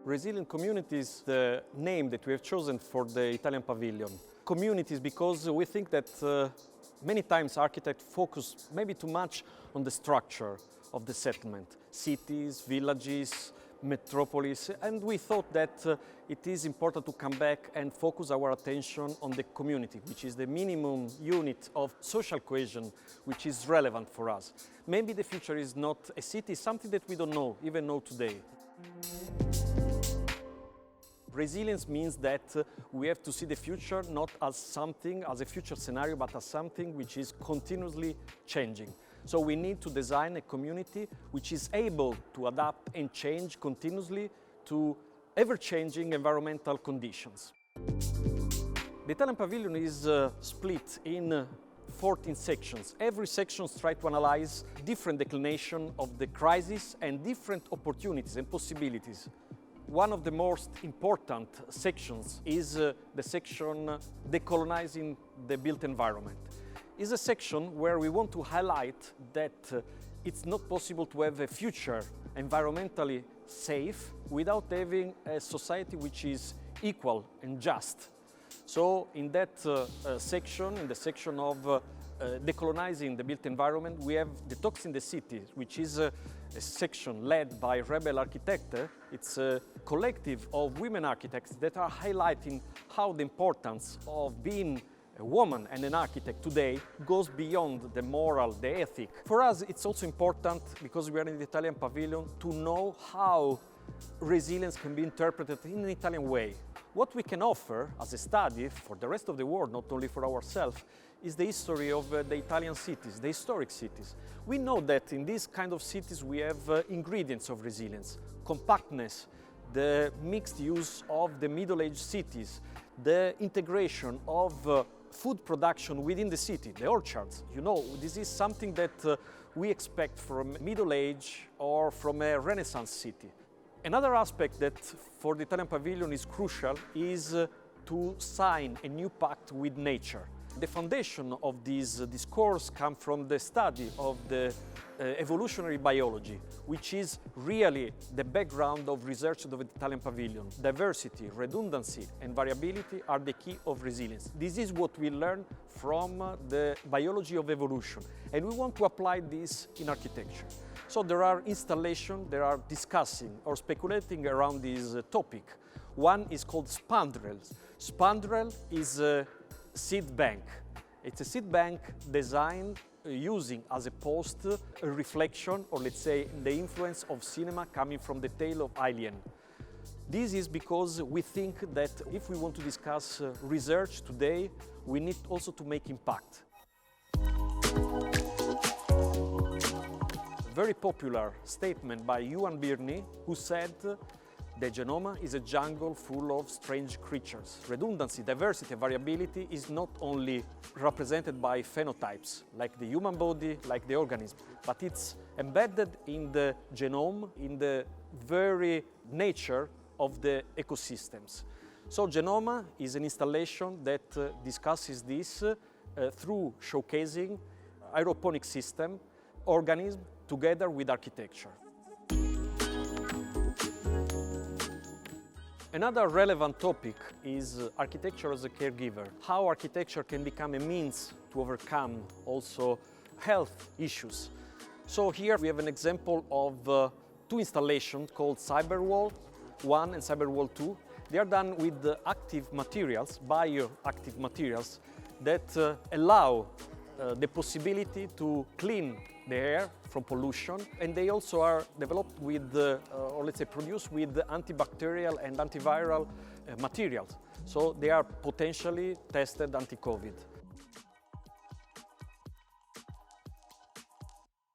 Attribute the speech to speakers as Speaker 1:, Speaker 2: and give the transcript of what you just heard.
Speaker 1: Resilient communities, the name that we have chosen for the Italian Pavilion. Communities because we think that many times architects focus maybe too much on the structure of the settlement, cities, villages, metropolis, and we thought that it is important to come back and focus our attention on the community, which is the minimum unit of social cohesion, which is relevant for us. Maybe the future is not a city, something that we don't know, even know today. Resilience means that we have to see the future not as something, as a future scenario, but as something which is continuously changing. So we need to design a community which is able to adapt and change continuously to ever-changing environmental conditions. The Italian Pavilion is split in 14 sections. Every section tries to analyze different declination of the crisis and different opportunities and possibilities. One of the most important sections is the section Decolonizing the Built Environment. It's a section where we want to highlight that it's not possible to have a future environmentally safe without having a society which is equal and just. So in that section, in the section of Decolonizing the Built Environment, we have the Talks in the City, which is a section led by Rebel Architecte. It's a collective of women architects that are highlighting how the importance of being a woman and an architect today goes beyond the moral, the ethic. For us, it's also important, because we are in the Italian Pavilion, to know how resilience can be interpreted in an Italian way. What we can offer as a study for the rest of the world, not only for ourselves, is the history of the Italian cities, the historic cities. We know that in these kind of cities we have ingredients of resilience: compactness, the mixed use of the middle-aged cities, the integration of food production within the city, the orchards. You know, this is something that we expect from middle age or from a Renaissance city. Another aspect that for the Italian Pavilion is crucial is to sign a new pact with nature. The foundation of this discourse comes from the study of the evolutionary biology, which is really the background of research of the Italian Pavilion. Diversity, redundancy, and variability are the key of resilience. This is what we learn from the biology of evolution, and we want to apply this in architecture. So there are installations that are discussing or speculating around this topic. One is called spandrels. Spandrel is a seed bank. It's a seed bank designed using as a post a reflection, or let's say the influence of cinema coming from the tale of Alien. This is because we think that if we want to discuss research today, we need also to make impact. A very popular statement by Yuan Birney, who said, "The genome is a jungle full of strange creatures." Redundancy, diversity, and variability is not only represented by phenotypes, like the human body, like the organism, but it's embedded in the genome, in the very nature of the ecosystems. So Genoma is an installation that discusses this through showcasing aeroponic system, organism, together with architecture. Another relevant topic is architecture as a caregiver. How architecture can become a means to overcome also health issues. So here we have an example of two installations called Cyberwall 1 and Cyberwall 2. They are done with active materials, bioactive materials, that allow the possibility to clean the air from pollution, and they also are developed with, or let's say produced with antibacterial and antiviral materials. So they are potentially tested anti-COVID.